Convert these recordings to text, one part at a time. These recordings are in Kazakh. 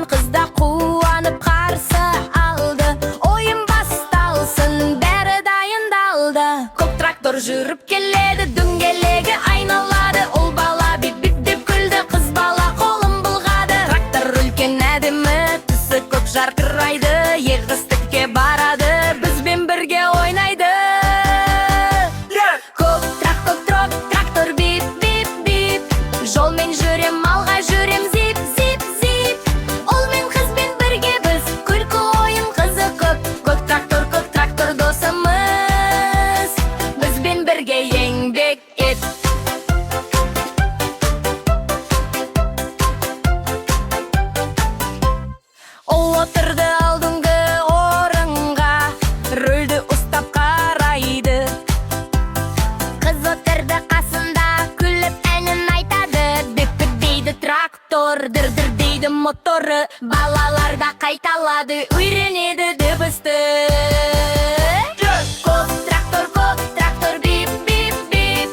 көрген қызда қуанып қарсы алды. Ойын басталсын, бәрі дайындалды. Көк трактор жүріп келеді, дөңгелегі айналады. Ол бала бип-бип деп күлді, қыз бала қолын бұлғады. Трактор үлкен әдемі, түсі көк жарқырайды. Егістікке барады, бізбен бірге ойнайды. Көк трактор бип-бип-бип, жолмен жүрем, алға жүрем, зип-зип-зип. Ол мен қызбен бірге біз, күлкі ойын қызы көп. Көк трактор досымыз, бізбен бірге еңбек ет. Ол отырды алдыңғы орынға, рөлді ұстап қарайды. Қыз отырды қасында, күліп әнін айтады. Бип-бип дейді трактор, дір-дір дейді моторы. Балалар да қайталады, үйренеді дыбысты. Көк трактор бип-бип-бип,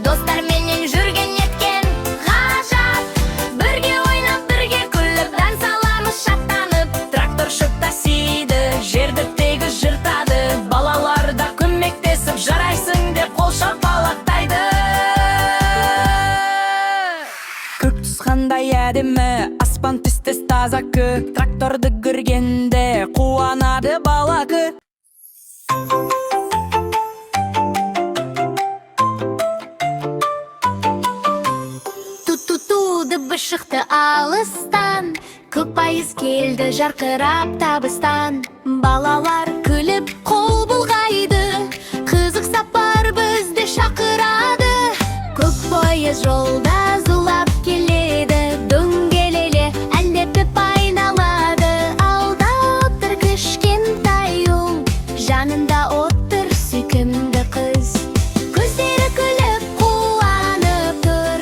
достарменен жүрген неткен ғажап. Бірге ойнап, бірге күліп, дән саламыз шаттанып. Трактор шөп тасиды, жерді тегіс жыртады. Балалар да көмектесіп, жарайсың деп қол шапалақтайды. Көк түсқандай әдемі, аспан түстес таза көк. Тракторды көргенде қуанады бала көк. Ту-ту-ту дыбыс шықты алыстан, көк пайыз келді жарқырап табыстан. Балалар күліп қол бұлғайды, қызық сапар бізді шақырады. Көк пойыз жолда зулап келеді, дөңгелеле әлдепіп айналады. Алда отыр кішкентай ұл, жанында отыр сүйкімді қыз. Көздері күліп қуанып тұр,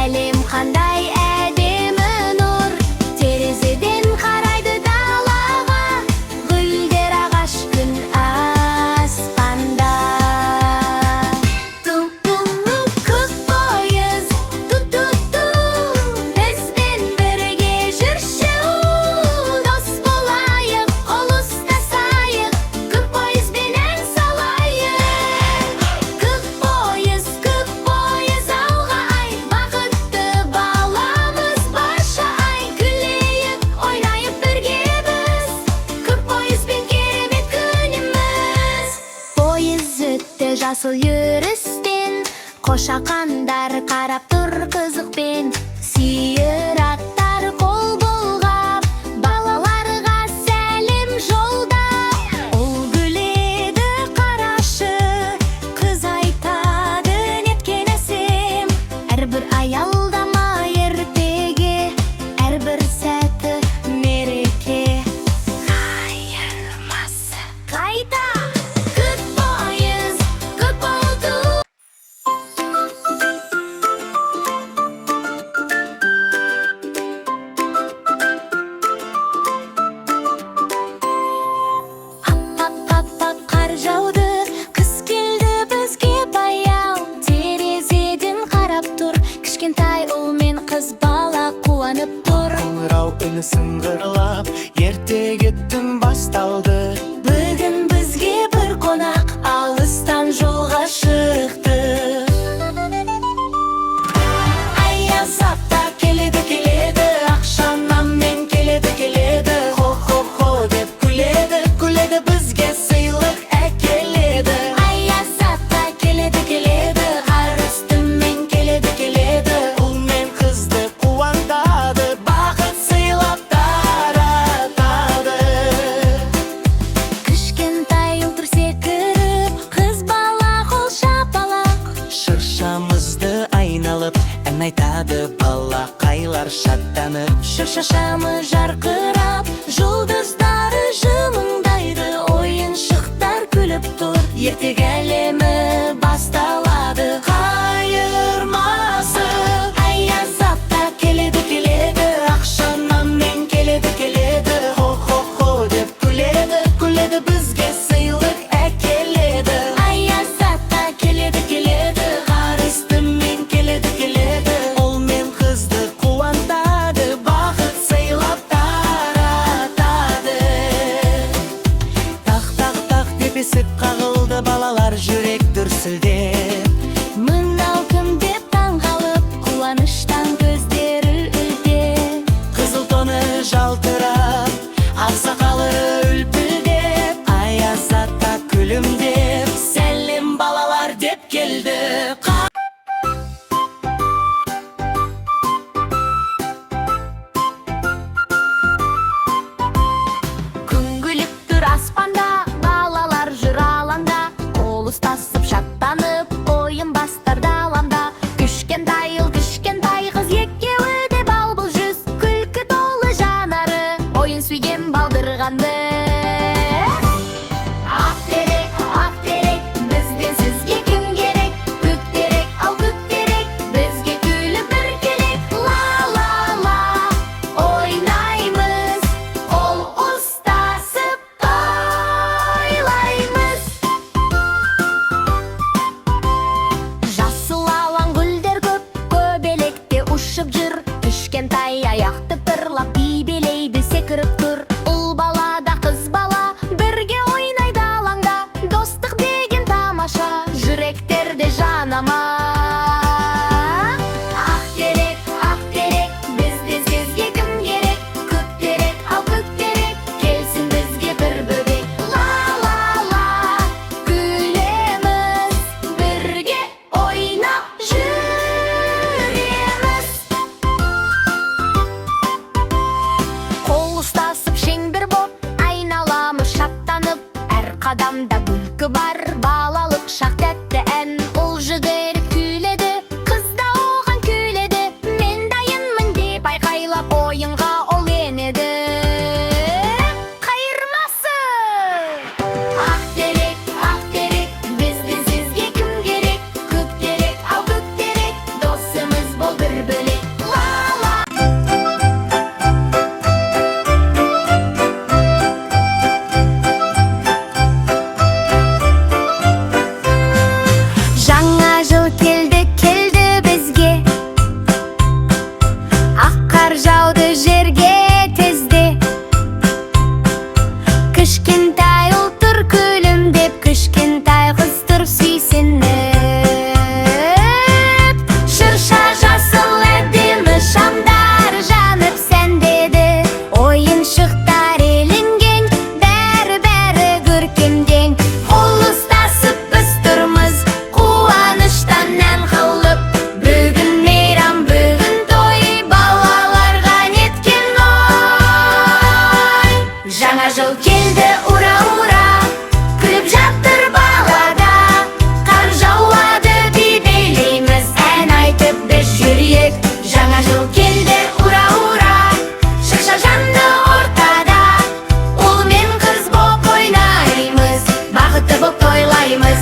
әлем қандай әдемі нұр. Терезеден қарайды далаға, гүлдер ағаш күн аспанда. Ту-ту-ту көк пойыз, ту-ту-ту бізбен бірге жүрші. Дос болайық, қол ұстасайық, көк пойызбен ән салайық. Көк пойыз алға ай, бақытты баламыз барша ай. Күлейік, ойнайық бірге біз, көк пойызбен керемет күніміз. Пойыз өтті жасыл жүрістен, қошақандар қарап тұр қызықпен. Сүйір аттар қол бұлғап, балаларға сәлем жолдап. Ол күледі қарашы, қыз айтады неткен әсем. Әрбір аялдама ертеге, әрбір сәті мереке. Қайырмасы қайда? Көк пойыз, көк болды. Ап-ап-ап қар жауды, қыс келді бізге баяу. Терезеден қарап тұр, кішкентай ұл мен қыз бала қуанып тұр. Қоңырау үні сыңғырлап, ертеге түн басталды. Бүгін бізге бір қонақ алыстан жолға шықты. Аяз ата келеді, ақшанамен келеді. Хо-хо-хо деп күледі, бізге сыйлық әкеледі. Аяз ата келеді, қар үстімен келеді. Ұл мен қызды қуантады, бақыт сыйлап таратады. Кішкентай ұл тұр секіріп, қыз бала қол жалтырап, ақсақалары үлпілдеп, аяз атта күлімдеп, сәлем балалар деп келді. Күнгілік түр аспанда, балалар жүр алаңда, қол ұстасып шаттанып, ойын бастар даламда. Кішкентай ұл, кішкентай қыз, екеуі де бал-бұл жүз, күлкі толы жанары, ойын сүйген балдырғанды. Ақтерек, бізден сізге кім керек? Көктерек, ал көктерек, бізге күліп бір келек. Ла-ла-ла, ойнаймыз, қол ұстасып тойлаймыз. Жасыл алаң гүлдер көп, көбелекте ұшып жүр. Кішкентай аяқты пырлап, би-билейді секіріп тұр. Ұл бала да қыз бала, бірге ойнайды алаңда. Достық деген тамаша, жүректерде жанама. Ақтерек, бізден сізге кім керек? Көктерек, ал көктерек, келсін бізге бір бөбек. Ла-ла-ла, күлеміз, бірге ойнап жүреміз. Қол ұстасып шеңбер боп, айналамыз шаттанып, әр қадамда күлкі бар, балалық шақ тәтті ән. Ұл жүгіріп күледі, қыз да оған күледі, мен дайынмын деп айқайлап, ойынға ол енеді. Қайырмасы! Ақтерек, бізден сізге кім керек? Көктерек, ал көктерек, досымыз бол бір бөлек. Ла-ла! Жаңа жыл келді бізге, ақ қар жауды жерге тезде. Кішкентай ұл тұр күлімдеп, кішкентай қыз тұр сүйсініп. Шырша жасыл әдемі шамдар жанып сәндеді, ойыншықтар еленген, бәрі көркемден. Қол ұстасып біз тұрмыз, қуаныштан ән қылып. Бүгін мейрам, бүгін той, балаларға неткен ой. Жаңа жыл келді, ура, ура, күліп жаттыр балада. Қар жауады, би-билейміз, ән айтып біз жүрейік. Жаңа жыл келді, ура, ура, шықша жанды ортада. Ұл мен қыз боп ойнаймыз, бақытты боп тойлаймыз.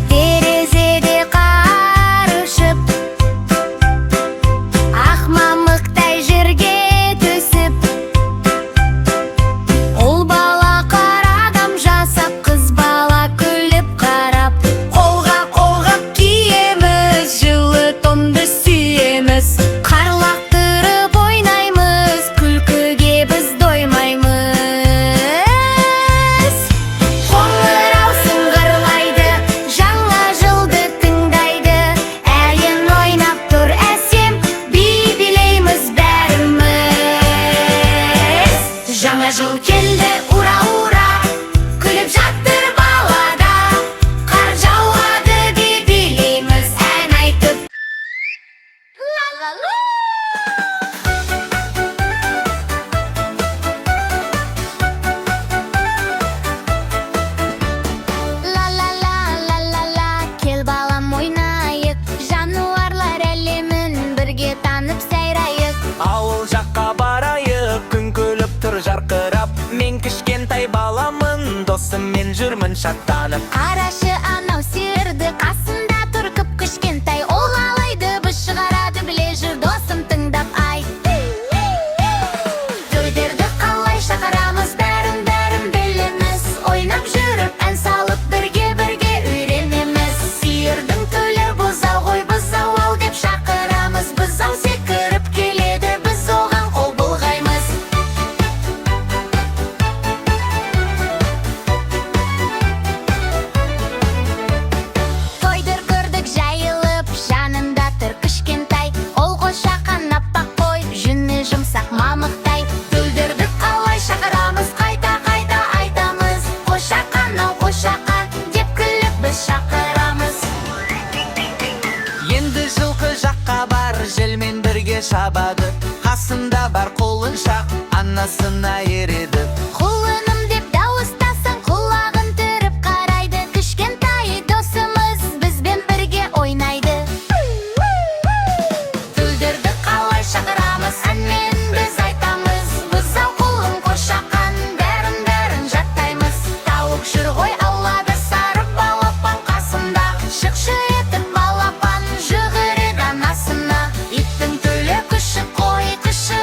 Терезеде қар ұшып, ақ мамықтай жерге төсіп. Ұл бала қарадам жасап, қыз бала күліп қарап. Қолға қолғап киеміз, жылы тонды сүйеміз. Қар лақтырып ойнаймыз, күлкіге біз доймаймыз. Қоңырау сыңғырлайды, жаңа жылды тыңдайды. Әйін ойнап тұр әсем, би-билейміз бәріміз. Жаңа жыл келді, ура, ура, күліп жаттыр балада. Қар жауады, би-билейміз, ән айтып. Ла-ла-ла! Ла-ла-ла, кел балам ойнайық, жануарлар әлемін бірге танып сайрайық. Ауыл жаққа барайық, күн күліп тұр жарқырап. Мен кішкентай баламын, досыммен жүрмін шаттанып. Қарашы анау сиырды, қасында тұр кіп-кішкентай. Ол қалайды, біз шығарады, біле жүр досым тыңдап ай. Тойдерді қалай шақырамыз, бәрін білеміз. Ойнап жүріп, ән салып, бірге үйренеміз. Сиырдың төлі бұзау ғой, бұзау ал деп шақырамыз. Бұзау секіріп келеді, біз оған қол бұлғаймыз. шабады. Қасында бар құлыншақ анасына ереді. Құлыным деп дауыстасын, құлағын түріп қарайды. Кішкентай досымыз бізбен бірге ойнайды. Түлдірді қалай шақырамыз, әнмен біз айтамыз. Бұзау құлын қошақан, бәрін жаттаймыз. Тауық жүр ғой аулада, сары балапан қасында. Шықшы етіп балапан жүгіреді анасына. Иттің төлі күші, қой күші.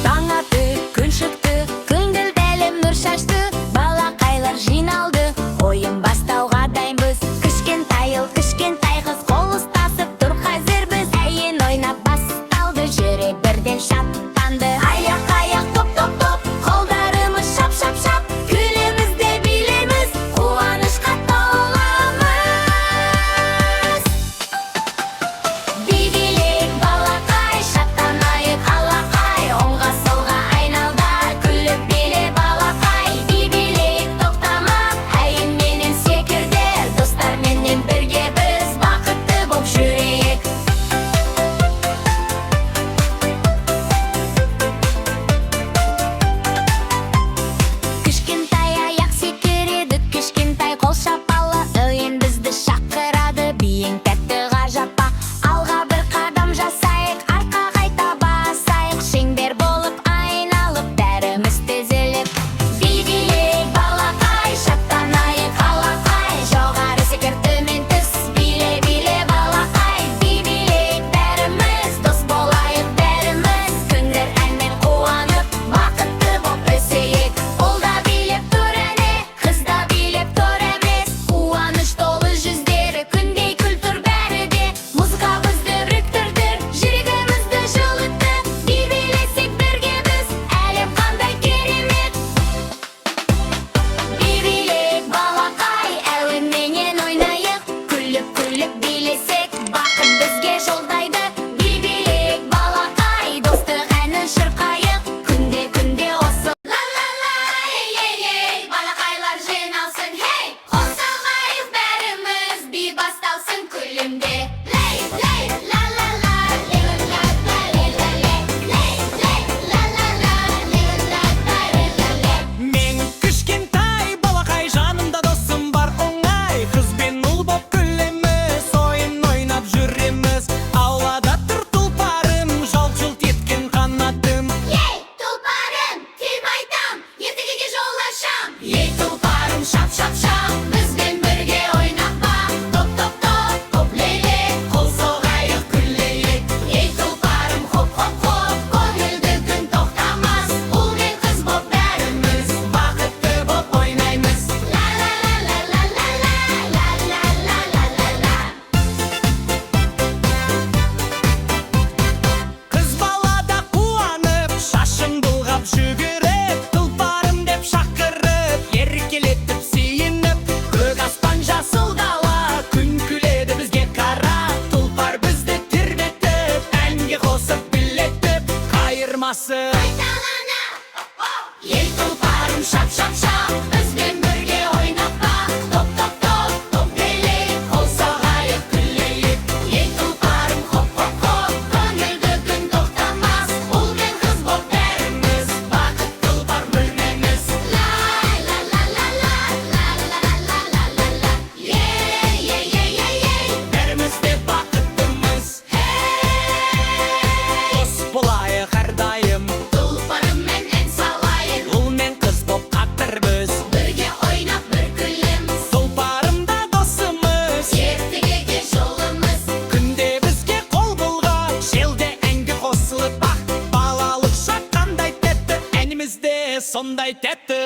Таң аты, күн шықты, күңділдәлім нұр шашты. Балақайлар жиналды, ойын бастауға дайынбыз. Кішкентай ұл, кішкентай қыз, қол ұстасып тұр қазір біз. Әйен ойнап басталды, жүрек бірден шаттанды. Аяқ топ, қолдарымыз шап, күлеміз де билеміз, қуанышқа толамыз. Би-билек балақай, шаттанайық алақай, оңға солға айналда, күліп биле балақай. Би-билек тоқтама, әйенменен секірдер, достарменен бірге біз бақытты боп жүрейік. Кішкентай аяқ секіреді, кішкентай қол шапалы, әуен бізді шақырады, биің тәтті ғажапқа. Алға бір қадам жасайық, артқа қайта басайық, шеңбер болып айналып, бәріміз тізіліп. Би-билек балақай, шаттанайық алақай, жоғары секір төмен түс, биле балақай. Би-билек бәріміз, дос болайық бәріміз, күндер әнмен қуанып, бақытты боп өсейік. Ұл да билеп тұр әне, қыз да билеп тұр әмес, қуаныш толы жүздері, күндей күлтір бәрі де. Музыка бізді біріктірді, жүрегімізді жылытты, би-билесек бірге біз, әлем қандай керемет. Би-билек балақай, әуенменен ойнайық, күліп билесек, бақыт бізге жолдайды. Би-билек балақай, достық әнін шырқайық, күнде осы. Ла-ла-ла, балақайлар жиналсын, хей! Қосылайық бәріміз, би басталсын күлімде. Лей, ла-ла-ла, лей-ла-ла, лей-ла-лей, ла-ла-ла, лей-ла-ла. Мен кішкентай балақай, жанымда досым бар оңай. Қыз бен ұл боп күлеміз, ойын ойнап жүреміз. Аулада тұр тұлпарым, жалт-жұлт еткен қанатым. Ей, тұлпарым, кел айтам, ертегіге жол ашам. Ей тұлпарым, шап, Бізбен бірге ойнап ба, топ, лейле, қол соғайық күлейік. Ей тұлпарым, хоп, көңілді күн тоқтамас. Ұл мен қыз боп бәріміз, бақытты боп ойнаймыз. Қыз балада қуанып, шашын бұлғап жүгіріп, тұлпарым деп шақырып, еркелетіп сүйініп, көк аспан жасыл дала, күн күледі бізге қарап. Тұлпар бізді тербетіп, әнге қосып билетіп, қайырмасы. Ей тұлпарым, шап, бізбен бірге ойнап ба, топ, лейле, Қол соғайық күлейік. Ей тұлпарым, хоп, көңілді күн тоқтамас. Ұл мен қыз боп бәріміз, бақыт тұлпар бөлмеміз. Бәріміз де бақыттымыз. Дос болайық әрдайым, Тұлпарыммен ән салайық, ұл мен қыз боп қатырбыз. бірге ойнап бір күлеміз. Тұлпарымда досымыз, Ертегіге жолымыз, күнде бізге қол бұлғап, желде әнге қосылып бақ. Балалық шақ қандай тәтті, әнімізде сондай тәтті.